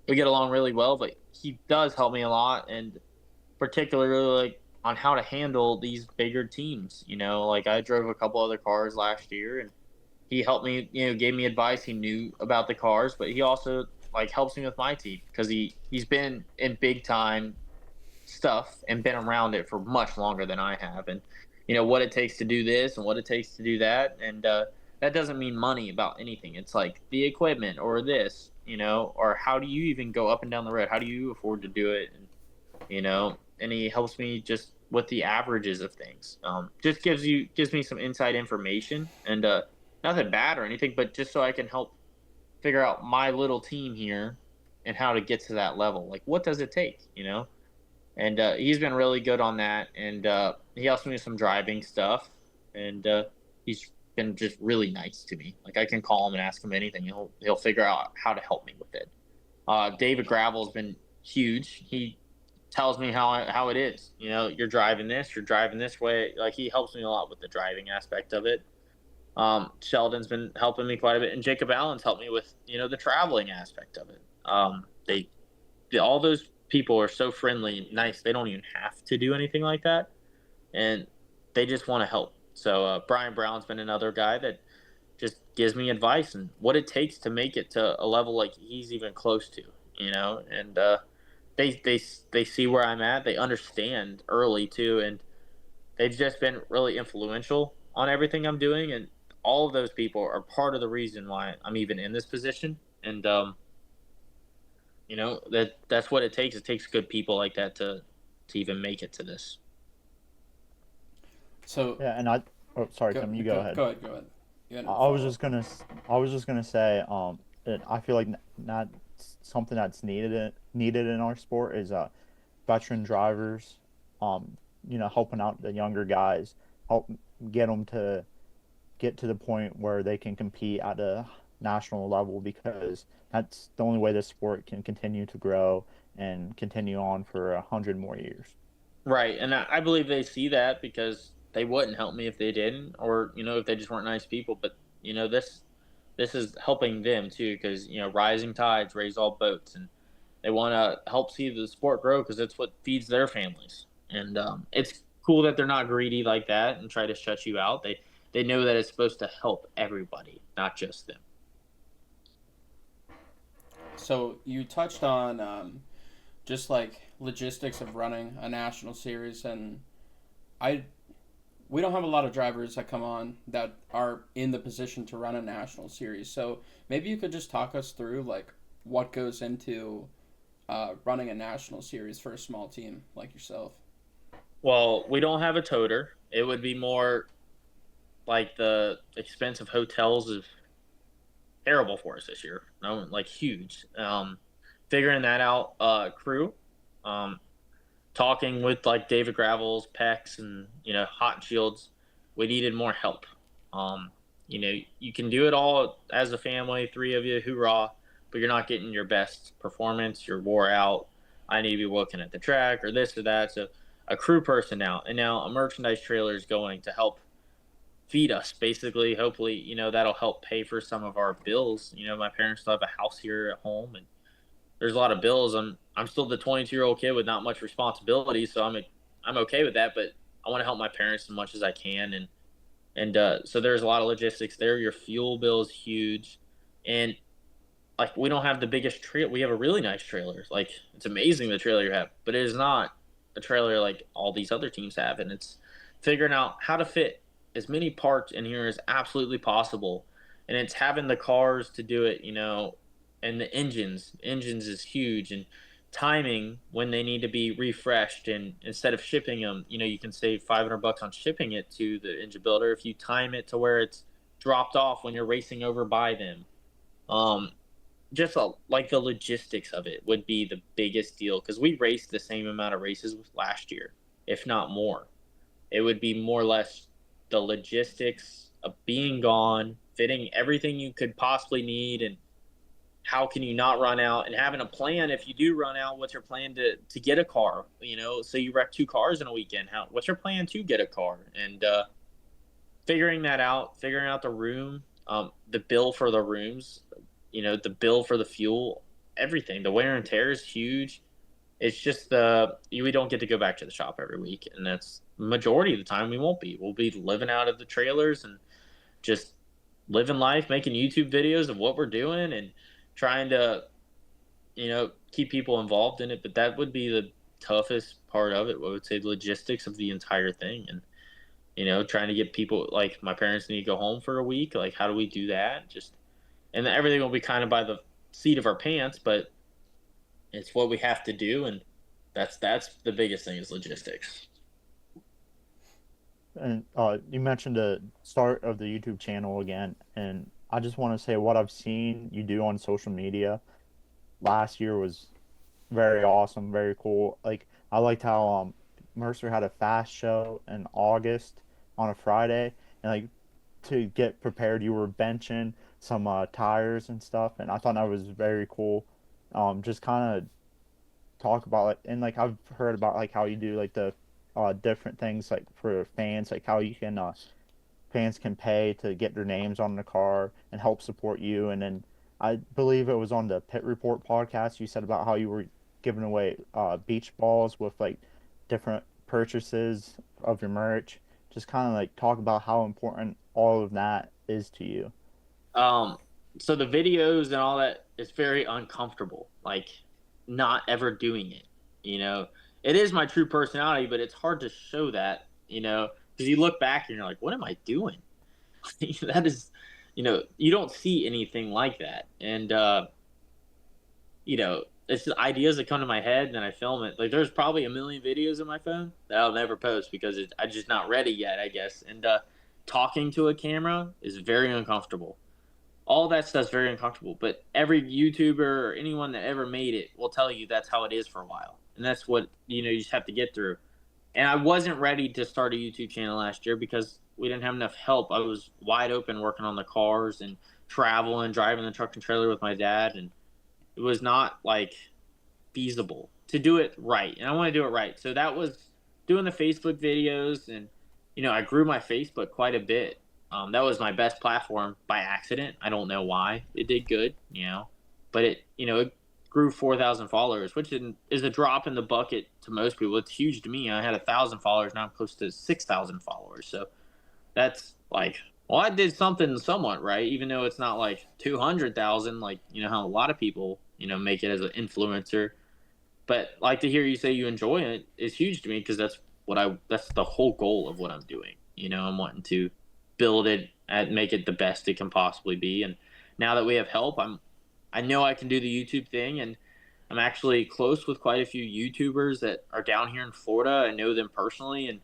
we get along really well. But he does help me a lot, and particularly like on how to handle these bigger teams. Like I drove a couple other cars last year, and he helped me. Gave me advice. He knew about the cars, but he also like helps me with my team because he's been in big time stuff and been around it for much longer than I have, and what it takes to do this and what it takes to do that, and that doesn't mean money about anything. It's like the equipment or this, or how do you even go up and down the road? How do you afford to do it? And he helps me just with the averages of things. Just gives me some inside information, and nothing bad or anything, but just so I can help figure out my little team here and how to get to that level. Like, what does it take? And he's been really good on that, and he helps me with some driving stuff, and he's been just really nice to me. Like I can call him and ask him anything; he'll figure out how to help me with it. David Gravel's been huge. He tells me how it is. You're driving this way. Like he helps me a lot with the driving aspect of it. Sheldon's been helping me quite a bit, and Jacob Allen's helped me with the traveling aspect of it. All those people are so friendly and nice. They don't even have to do anything like that, and they just want to help. So Brian Brown's been another guy that just gives me advice and what it takes to make it to a level like he's even close to, and they see where I'm at. They understand early too, and they've just been really influential on everything I'm doing. And all of those people are part of the reason why I'm even in this position. And that's what it takes. It takes good people like that to even make it to this. So Yeah, and oh, sorry, Tim, you go ahead. Go ahead. Go ahead. You had a I was follow-up. just gonna, I was just gonna say, that I feel like not something that's needed in our sport is veteran drivers, helping out the younger guys, help get them to get to the point where they can compete at a national level because that's the only way this sport can continue to grow and continue on for 100 more years. Right, and I believe they see that because they wouldn't help me if they didn't, or if they just weren't nice people. But this is helping them too, because rising tides raise all boats, and they want to help see the sport grow because it's what feeds their families. And it's cool that they're not greedy like that and try to shut you out. They know that it's supposed to help everybody, not just them. So you touched on just like logistics of running a national series, and I we don't have a lot of drivers that come on that are in the position to run a national series. So maybe you could just talk us through like what goes into running a national series for a small team like yourself. Well, we don't have a toter. It would be more like the expense of hotels is terrible for us this year. No, like huge. Figuring that out, crew. Um, Talking with like David Gravels, Pex, and Hot and Shields, we needed more help. Um, you can do it all as a family, three of you, hoorah, but you're not getting your best performance. You're wore out. I need to be looking at the track or this or that. So a crew person now, and now a merchandise trailer is going to help feed us basically. Hopefully, that'll help pay for some of our bills. My parents still have a house here at home, and there's a lot of bills. I'm still the 22-year-old kid with not much responsibility, so I'm okay with that. But I want to help my parents as much as I can, and so there's a lot of logistics there. Your fuel bill is huge, and like we don't have the biggest trailer. We have a really nice trailer. Like it's amazing the trailer you have, but it is not a trailer like all these other teams have, and it's figuring out how to fit as many parts in here as absolutely possible, and it's having the cars to do it. And the engines is huge, and timing when they need to be refreshed, and instead of shipping them, you can save $500 on shipping it to the engine builder if you time it to where it's dropped off when you're racing over by them. um just like the logistics of it would be the biggest deal because we raced the same amount of races last year, if not more. It would be more or less the logistics of being gone, fitting everything you could possibly need, and how can you not run out, and having a plan if you do run out. What's your plan to get a car? So you wreck two cars in a weekend. What's your plan to get a car? And figuring that out, figuring out the room, the bill for the rooms, the bill for the fuel, everything. The wear and tear is huge. It's just we don't get to go back to the shop every week, and that's majority of the time we won't be. We'll be living out of the trailers and just living life, making YouTube videos of what we're doing, and trying to keep people involved in it. But that would be the toughest part of it. I would say the logistics of the entire thing, and trying to get people, like my parents need to go home for a week. Like, how do we do that? Just and everything will be kind of by the seat of our pants, but it's what we have to do, and that's the biggest thing is logistics. And you mentioned the start of the YouTube channel again, and I just want to say what I've seen you do on social media last year was very awesome, very cool. Like I liked how Mercer had a fast show in August on a Friday, and like to get prepared, you were benching some tires and stuff, and I thought that was very cool. Just kind of talk about it, and like I've heard about like how you do like the different things like for fans, like how you can fans can pay to get their names on the car and help support you. And then I believe it was on the Pit Report podcast you said about how you were giving away beach balls with like different purchases of your merch just kind of like talk about how important all of that is to you. Um, so the videos and all that is very uncomfortable. Like not ever doing it. You know, it is my true personality, but it's hard to show that. You know, because you look back and you're like, what am I doing? That is, you don't see anything like that, and it's just ideas that come to my head and then I film it. Like there's probably a million videos in my phone that I'll never post because I'm just not ready yet, I guess. And talking to a camera is very uncomfortable. All that stuff's very uncomfortable. But every YouTuber or anyone that ever made it will tell you that's how it is for a while, and that's what you just have to get through. And I wasn't ready to start a YouTube channel last year because we didn't have enough help. I was wide open working on the cars and traveling, driving the truck and trailer with my dad, and it was not like feasible to do it right. And I want to do it right. So that was doing the Facebook videos, and I grew my Facebook quite a bit. That was my best platform by accident. I don't know why it did good, but it grew 4,000 followers, which is a drop in the bucket to most people. It's huge to me. I had 1,000 followers. Now I'm close to 6,000 followers. So that's like, well, I did something somewhat right, even though it's not like 200,000, like, how a lot of people, make it as an influencer. But like to hear you say you enjoy it is huge to me because that's the whole goal of what I'm doing. I'm wanting to build it and make it the best it can possibly be. And now that we have help, I know I can do the YouTube thing, and I'm actually close with quite a few YouTubers that are down here in Florida. I know them personally, and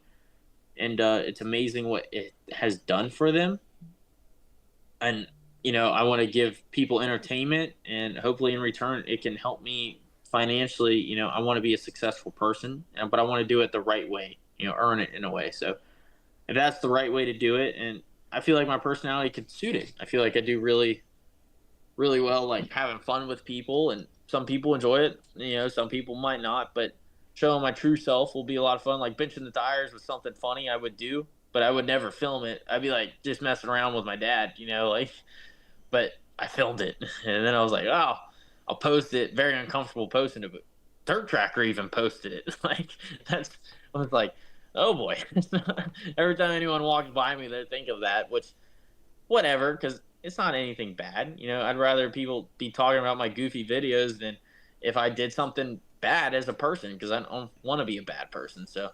it's amazing what it has done for them. And I want to give people entertainment, and hopefully in return it can help me financially. I want to be a successful person, but I want to do it the right way. Earn it in a way. So if that's the right way to do it, and I feel like my personality could suit it. I feel like I do really, really well, like having fun with people, and some people enjoy it. Some people might not, but showing my true self will be a lot of fun. Like benching the tires was something funny I would do, but I would never film it. I'd be like just messing around with my dad, like. But I filmed it, and then I was like, oh, I'll post it. Very uncomfortable posting it, but Dirt Tracker even posted it. Like I was like, oh boy. Every time anyone walks by me, they think of that, which whatever, because it's not anything bad. I'd rather people be talking about my goofy videos than if I did something bad as a person, because I don't want to be a bad person. So,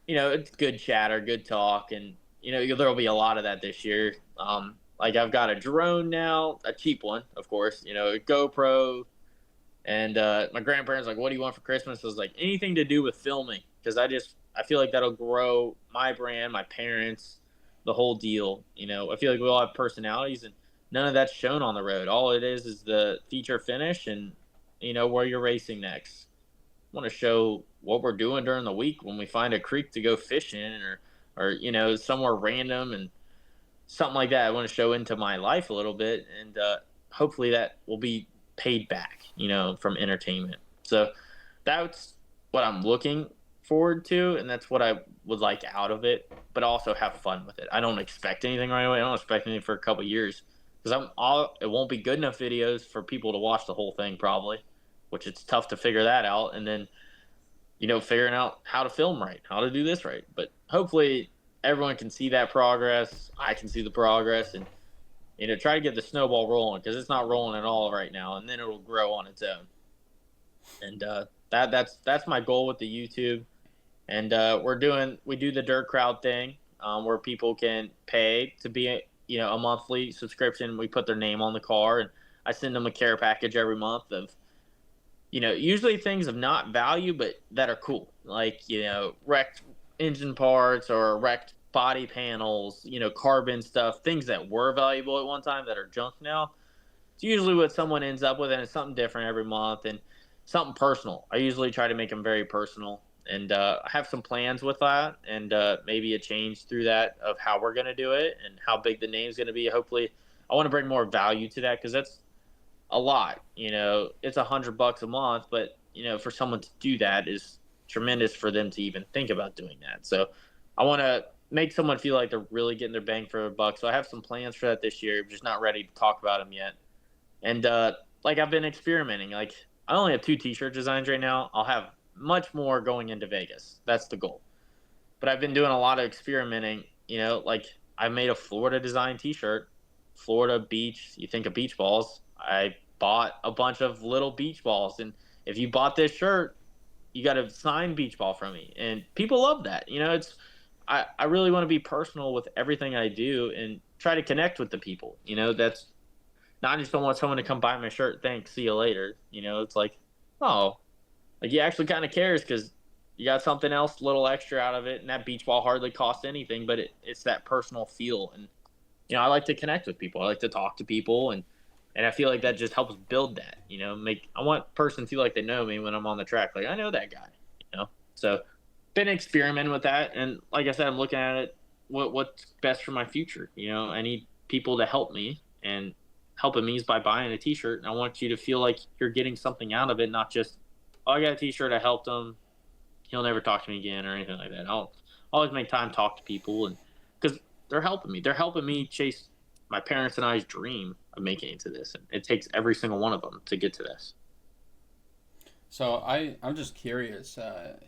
it's good chatter, good talk, and there'll be a lot of that this year. Like I've got a drone now, a cheap one, of course, a GoPro, and my grandparents like, what do you want for Christmas? I was like, anything to do with filming, because I feel like that'll grow my brand, my parents, the whole deal. I feel like we all have personalities, and none of that's shown on the road. All it is the feature finish, and where you're racing next. I want to show what we're doing during the week when we find a creek to go fish in, or somewhere random and something like that. I want to show into my life a little bit, and hopefully that will be paid back, from entertainment. So that's what I'm looking forward to, and that's what I would like out of it, but also have fun with it. I don't expect anything right away. I don't expect anything for a couple years, because it won't be good enough videos for people to watch the whole thing probably, which it's tough to figure that out. And then, figuring out how to film right, how to do this right. But hopefully everyone can see that progress. I can see the progress, and try to get the snowball rolling, because it's not rolling at all right now, and then it'll grow on its own. And that's my goal with the YouTube. And we do the Dirt Crowd thing, where people can pay to be a monthly subscription. We put their name on the car, and I send them a care package every month of usually things of not value but that are cool, like wrecked engine parts or wrecked body panels, carbon stuff, things that were valuable at one time that are junk now. It's usually what someone ends up with, and it's something different every month, and something personal. I usually try to make them very personal, and I have some plans with that, and maybe a change through that of how we're going to do it and how big the name's going to be. Hopefully, I want to bring more value to that, because that's a lot. It's $100 a month, but for someone to do that is tremendous for them to even think about doing that. So I want to make someone feel like they're really getting their bang for their buck. So I have some plans for that this year. I'm just not ready to talk about them yet. And like I've been experimenting. Like I only have 2 t-shirt designs right now. I'll have much more going into Vegas. That's the goal. but I've been doing a lot of experimenting. Like I made a Florida design T-shirt, Florida beach. You think of beach balls. I bought a bunch of little beach balls, and if you bought this shirt, you got a signed beach ball from me, and people love that. I really want to be personal with everything I do and try to connect with the people. That's not just don't want someone to come buy my shirt. Thanks, see you later. It's like, oh, like he actually kind of cares because you got something else, little extra out of it, and that beach ball hardly costs anything, but it's that personal feel. And I like to connect with people. I like to talk to people, and I feel like that just helps build that. I want a person to feel like they know me when I'm on the track. Like I know that guy. So been experimenting with that, and like I said, I'm looking at it. What's best for my future? I need people to help me, and helping me is by buying a T-shirt. And I want you to feel like you're getting something out of it, not just, oh, I got a T-shirt, I helped him, he'll never talk to me again or anything like that. I'll always make time to talk to people, and because they're helping me. They're helping me chase my parents and I's dream of making it to this, and it takes every single one of them to get to this. So I'm just curious,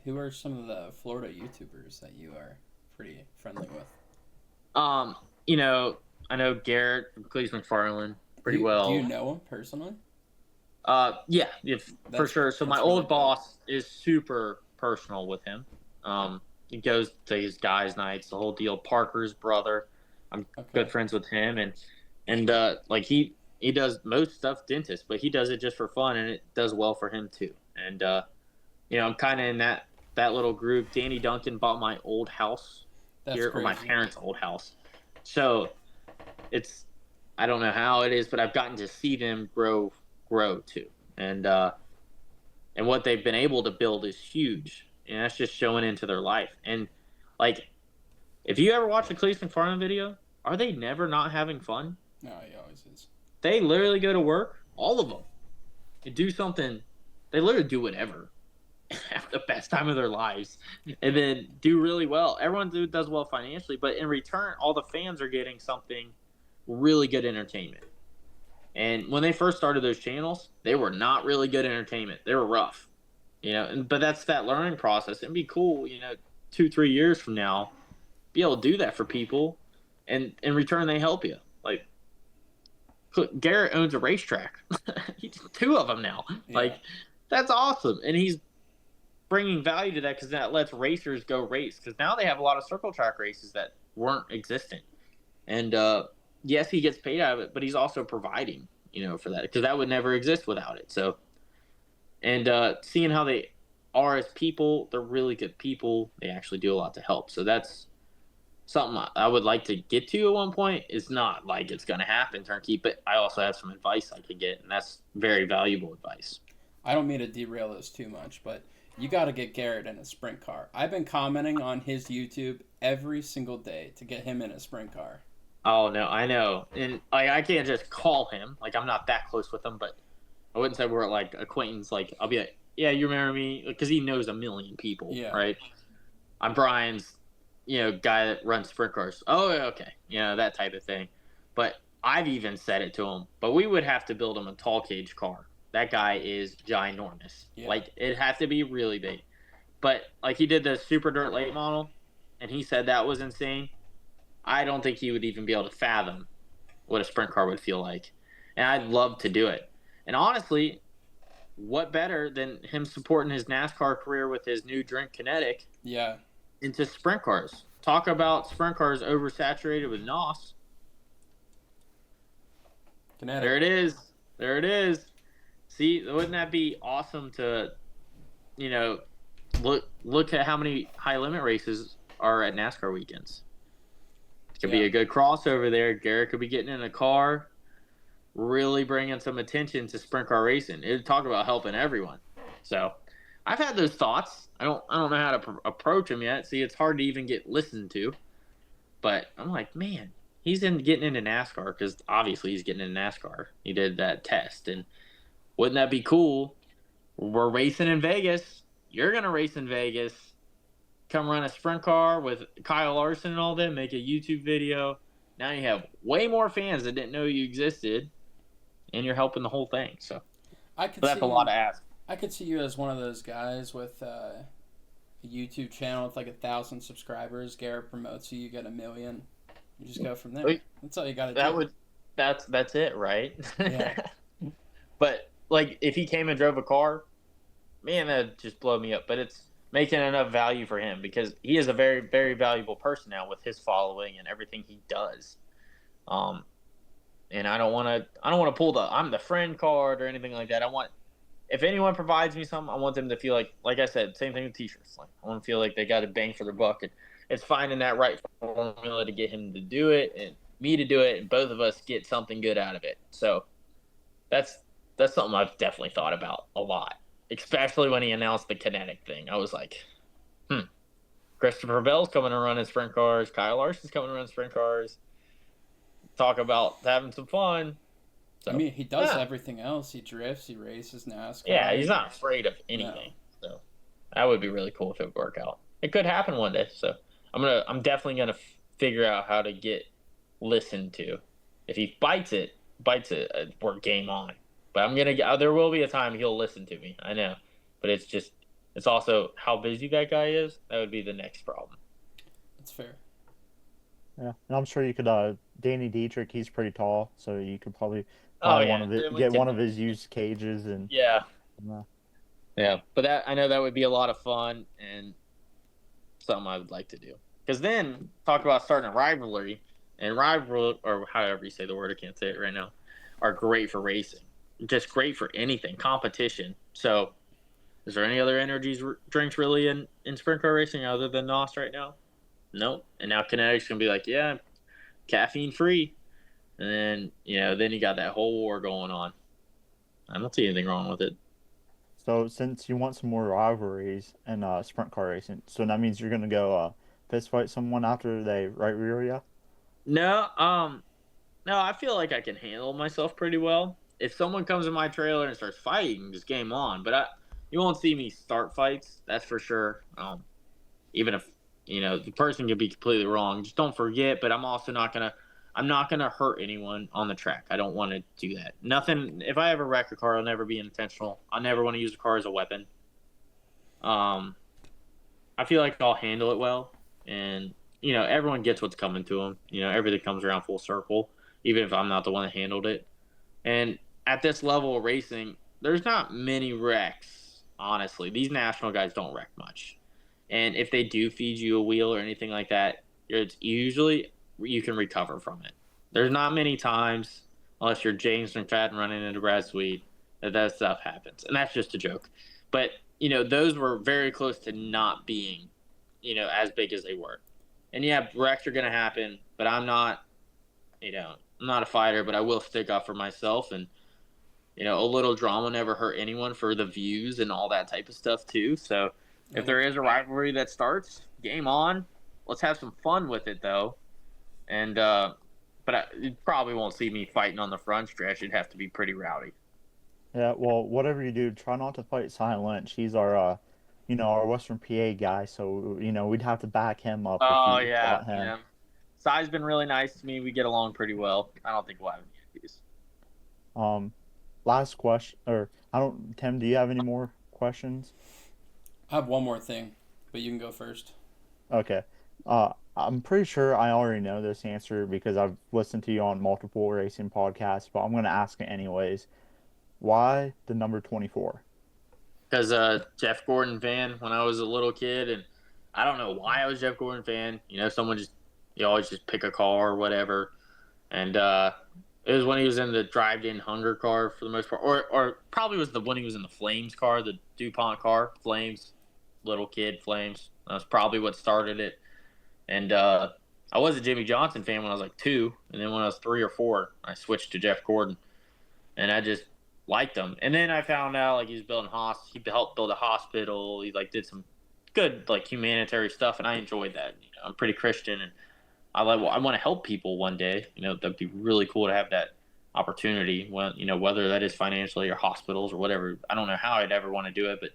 who are some of the Florida YouTubers that you are pretty friendly with? I know Garrett from Cleese McFarland pretty well. Do you know him personally? Yeah, for sure. So my old really boss is super personal with him. He goes to his guys' nights, the whole deal. Parker's brother, I'm good friends with him, and like he does most stuff dentist, but he does it just for fun, and it does well for him too. And I'm kind of in that little group. Danny Duncan bought my old house here, or my parents' old house, so I don't know how it is, but I've gotten to see them grow too, and what they've been able to build is huge, and that's just showing into their life. And like, if you ever watch the Cleese McFarland video, are they never not having fun? No, he always is. They literally go to work, all of them, and do something. They literally do whatever, have the best time of their lives, and then do really well. Everyone does well financially, but in return, all the fans are getting something really good entertainment. And when they first started those channels, they were not really good entertainment. They were rough, but that's that learning process. It'd be cool, 2-3 years from now, be able to do that for people, and in return, they help you. Like, Garrett owns a racetrack. He's 2 of them now. Yeah. Like, that's awesome. And he's bringing value to that because that lets racers go race. Because now they have a lot of circle track races that weren't existent. And, yes, he gets paid out of it, but he's also providing, for that, because that would never exist without it. So, and seeing how they are as people, they're really good people. They actually do a lot to help. So that's something I would like to get to at one point. It's not like it's going to happen turnkey, but I also have some advice I could get, and that's very valuable advice. I don't mean to derail this too much, but you got to get Garrett in a sprint car. I've been commenting on his YouTube every single day to get him in a sprint car. Oh, no, I know. And I can't just call him. Like, I'm not that close with him, but I wouldn't say we're, like, acquaintance. Like, I'll be like, yeah, you remember me? Because he knows a million people, right? I'm Brian's, guy that runs sprint cars. Oh, okay. That type of thing. But I've even said it to him. But we would have to build him a tall cage car. That guy is ginormous. Yeah. Like, it has to be really big. But, like, he did the Super Dirt late model, and he said that was insane. I don't think he would even be able to fathom what a sprint car would feel like. And I'd love to do it. And honestly, what better than him supporting his NASCAR career with his new Drink Kinetic into sprint cars? Talk about sprint cars oversaturated with NOS. Kinetic. There it is. See, wouldn't that be awesome to, look at how many high limit races are at NASCAR weekends? Could be a good crossover there. Garrett could be getting in a car, really bringing some attention to sprint car racing. It'd talk about helping everyone. So I've had those thoughts. I don't know how to approach them yet. See, it's hard to even get listened to. But I'm like, man, he's getting into NASCAR because obviously he's getting into NASCAR. He did that test. And wouldn't that be cool? We're racing in Vegas. You're going to race in Vegas. Come run a sprint car with Kyle Larson and all them, make a YouTube video. Now you have way more fans that didn't know you existed, and you're helping the whole thing. So that's a lot to ask. I could see you as one of those guys with a YouTube channel with like 1,000 subscribers. Garrett promotes you, you get 1 million. You just go from there. Like, That's all you got to that do. would that's it, right? Yeah. But like if he came and drove a car, man, that'd just blow me up. But it's making enough value for him because he is a very, very valuable person now with his following and everything he does. Um, and I don't want to pull the I'm the friend card or anything like that. I want if anyone provides me something, I want them to feel like I said, same thing with t-shirts. Like I want to feel like they got a bang for their buck, and it's finding that right formula to get him to do it and me to do it, and both of us get something good out of it. So that's something I've definitely thought about a lot, especially when he announced the kinetic thing. I was like, Christopher Bell's coming to run in sprint cars. Kyle Larson's coming to run sprint cars. Talk about having some fun. So, I mean, he does everything else. He drifts, he races NASCAR. Yeah, he's not afraid of anything. No. So that would be really cool if it would work out. It could happen one day. So I'm definitely gonna figure out how to get listened to. If he bites it, we're game on. But there will be a time he'll listen to me. I know, but it's also how busy that guy is. That would be the next problem. That's fair. Yeah, and I'm sure you could. Danny Dietrich, he's pretty tall, so you could probably get one of his used cages and yeah. Uh, Yeah, but I know that would be a lot of fun and something I would like to do. Because then talk about starting a rivalry, and rival or however you say the word, I can't say it right now, are great for racing. Just great for anything, competition. So, is there any other drinks really in sprint car racing other than NOS right now? Nope. And now Kinetic's gonna be like, yeah, caffeine free, and then then you got that whole war going on. I don't see anything wrong with it. So since you want some more rivalries and sprint car racing, so that means you're gonna go fist fight someone after they right rear you? No, no, I feel like I can handle myself pretty well. If someone comes in my trailer and starts fighting, just game on. But you won't see me start fights, that's for sure. Even if the person could be completely wrong, just don't forget. But I'm also I'm not gonna hurt anyone on the track. I don't want to do that. Nothing. If I ever wreck a car, it'll never be intentional. I never want to use a car as a weapon. I feel like I'll handle it well, and everyone gets what's coming to them. Everything comes around full circle, even if I'm not the one that handled it. And at this level of racing, there's not many wrecks. Honestly, these national guys don't wreck much, and if they do feed you a wheel or anything like that, it's usually you can recover from it. There's not many times, unless you're James McFadden running into Brad Sweet, that stuff happens, and that's just a joke. But those were very close to not being, as big as they were. And yeah, wrecks are going to happen, but I'm not a fighter, but I will stick up for myself. And, a little drama never hurt anyone for the views and all that type of stuff too. So if there is a rivalry that starts, game on. Let's have some fun with it though. And, but you probably won't see me fighting on the front stretch. It'd have to be pretty rowdy. Yeah, well, whatever you do, try not to fight Silent Lynch. He's our Western PA guy, so we'd have to back him up if Oh you yeah, fought him. yeah. Sai's been really nice to me. We get along pretty well. I don't think we'll have any issues. Last question, or Tim, do you have any more questions? I have one more thing, but you can go first. Okay. I'm pretty sure I already know this answer because I've listened to you on multiple racing podcasts, but I'm going to ask it anyways. Why the number 24? Because Jeff Gordon fan when I was a little kid, and I don't know why I was Jeff Gordon fan. Someone you always just pick a car or whatever, and it was when he was in the drive-in Hunger car for the most part, or probably was when he was in the Flames car, the DuPont car, Flames, little kid Flames. That's probably what started it. And I was a Jimmy Johnson fan when I was like 2, and then when I was 3 or 4, I switched to Jeff Gordon, and I just liked him. And then I found out like he helped build a hospital. He did some good humanitarian stuff, and I enjoyed that. I'm pretty Christian, and I want to help people one day. That'd be really cool to have that opportunity. When whether that is financially or hospitals or whatever. I don't know how I'd ever want to do it, but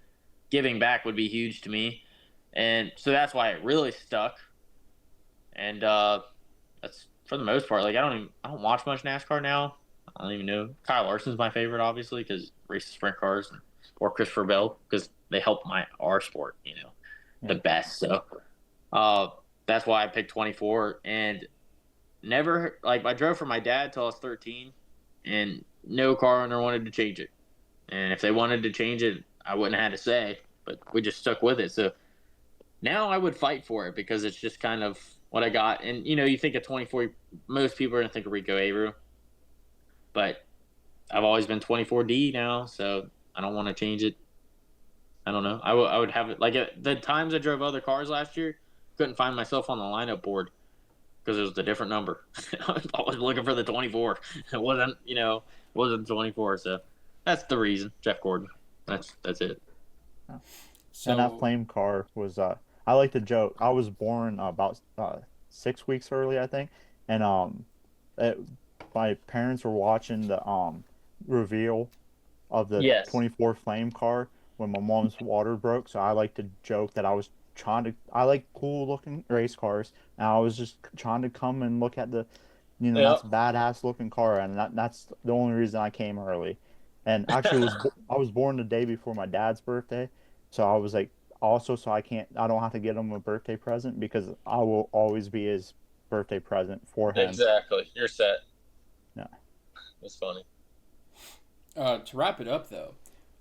giving back would be huge to me, and so that's why it really stuck. And that's for the most part. I don't watch much NASCAR now. I don't even know. Kyle Larson's my favorite, obviously, because races sprint cars, or Christopher Bell because they help our sport. the best. So that's why I picked 24. And never, like, I drove for my dad till I was 13, and no car owner wanted to change it. And if they wanted to change it, I wouldn't have had to say, but we just stuck with it. So now I would fight for it because it's just kind of what I got. And, you think of 24, most people are going to think of Rico Abreu, but I've always been 24D now, so I don't want to change it. I don't know. I would have it like the times I drove other cars last year, couldn't find myself on the lineup board because it was a different number. I was always looking for the 24. It wasn't 24. So that's the reason. Jeff Gordon. That's it. And that So flame car was I like to joke. I was born about 6 weeks early, I think, and it, my parents were watching the reveal of the Yes. 24 flame car when my mom's water broke. So I like to joke that I like cool looking race cars, and I was just trying to come and look at Yeah. that's a badass looking car, and that's the only reason I came early. And actually, I was born the day before my dad's birthday, so I was like, also, so I don't have to get him a birthday present because I will always be his birthday present for him. Exactly. You're set. Yeah. That's funny. to wrap it up, though,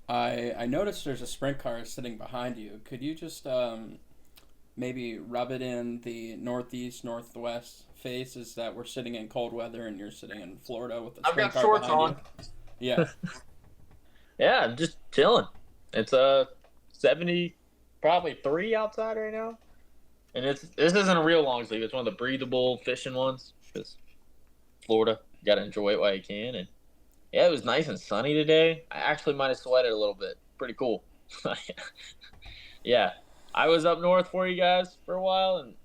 I noticed there's a sprint car sitting behind you. Could you just maybe rub it in the northeast, northwest faces that we're sitting in cold weather and you're sitting in Florida with the I've sprint got car shorts behind on. you? Yeah. Yeah, I'm just chilling. It's 70, probably 3 outside right now, and this isn't a real long sleeve. It's one of the breathable fishing ones. Because Florida, you gotta enjoy it while you can. And yeah, it was nice and sunny today. I actually might have sweated a little bit. Pretty cool. Yeah, I was up north for you guys for a while, and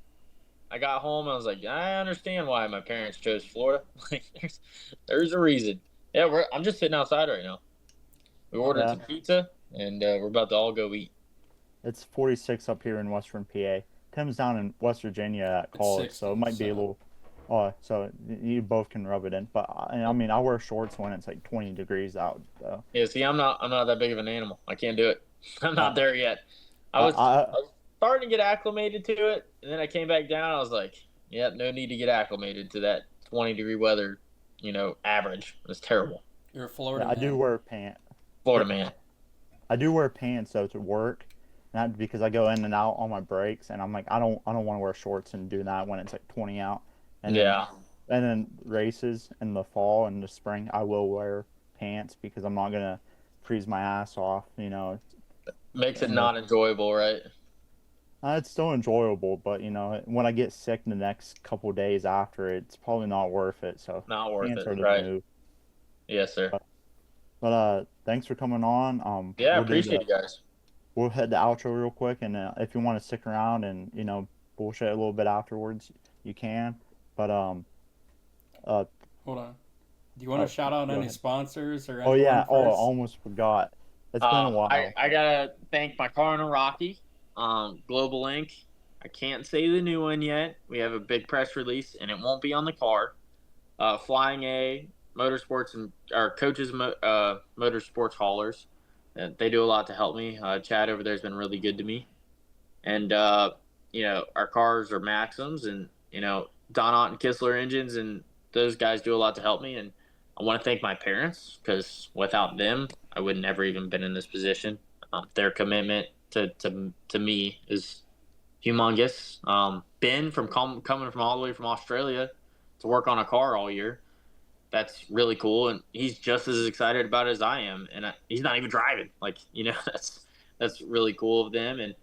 I got home. And I was like, I understand why my parents chose Florida. Like, there's a reason. Yeah, I'm just sitting outside right now. We ordered Yeah, some pizza, and we're about to all go eat. it's 46 up here in Western PA. Tim's down in West Virginia at It's college, so it 60, might be a so little. So you both can rub it in, but I mean, I wear shorts when it's like 20 degrees out. So Yeah, see, I'm not that big of an animal. I can't do it. I'm uh, not there yet. I was I I was starting to get acclimated to it, and then I came back down. I was like, yeah, no need to get acclimated to that 20-degree weather. Average. It's terrible. you're a Florida I do man. wear pants. Florida man. I do wear pants though to work, not because I go in and out on my breaks, and I'm like, I don't want to wear shorts and do that when it's like 20 out, and then Yeah, races in the fall and the spring, I will wear pants because I'm not gonna freeze my ass off, makes it in the not enjoyable, right? it's still enjoyable, but when I get sick the next couple days after, it's probably not worth it. So Not worth pants it, are the right? move. Yes, sir. But thanks for coming on. Yeah, appreciate you guys. We'll head the outro real quick, and if you want to stick around and bullshit a little bit afterwards, you can. But uh, Hold on. Do you want to shout out go any ahead. sponsors or Oh anyone yeah. Oh, I first? almost forgot. It's been a I, while. I gotta thank my car owner Rocky, Global Inc. I can't say the new one yet. We have a big press release, and it won't be on the car. Flying A Motorsports and our coaches Motorsports haulers. They do a lot to help me. Chad over there has been really good to me, and our cars are Maxims, and Don Ott and Kistler engines, and those guys do a lot to help me. And I want to thank my parents because without them, I would never even been in this position. Their commitment to me is humongous. Ben coming from all the way from Australia to work on a car all year. That's really cool, and he's just as excited about it as I am. And he's not even driving. Like that's really cool of them. And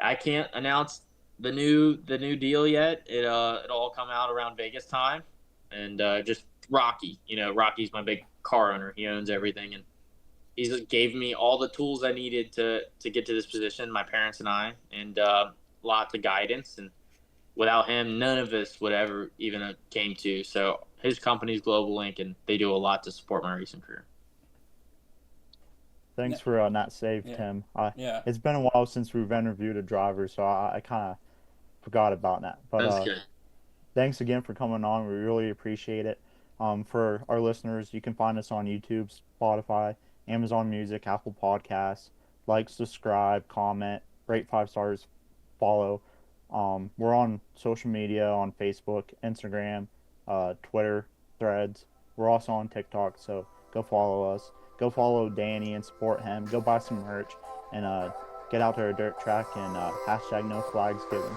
I can't announce the new deal yet. It'll all come out around Vegas time. And just Rocky. Rocky's my big car owner. He owns everything, and he's gave me all the tools I needed to get to this position. My parents and I, and lots of guidance. And without him, none of us would ever even came to. So his company's Global Link, and they do a lot to support my racing career. Thanks for not save Yeah. Tim. Yeah. It's been a while since we've interviewed a driver, so I kind of forgot about that. But That's good. thanks again for coming on. We really appreciate it. For our listeners, you can find us on YouTube, Spotify, Amazon Music, Apple Podcasts. Like, subscribe, comment, rate 5 stars, follow. We're on social media on Facebook, Instagram, Twitter, Threads. We're also on TikTok, so go follow us. Go follow Danny and support him. Go buy some merch and get out to a dirt track and hashtag no flags given.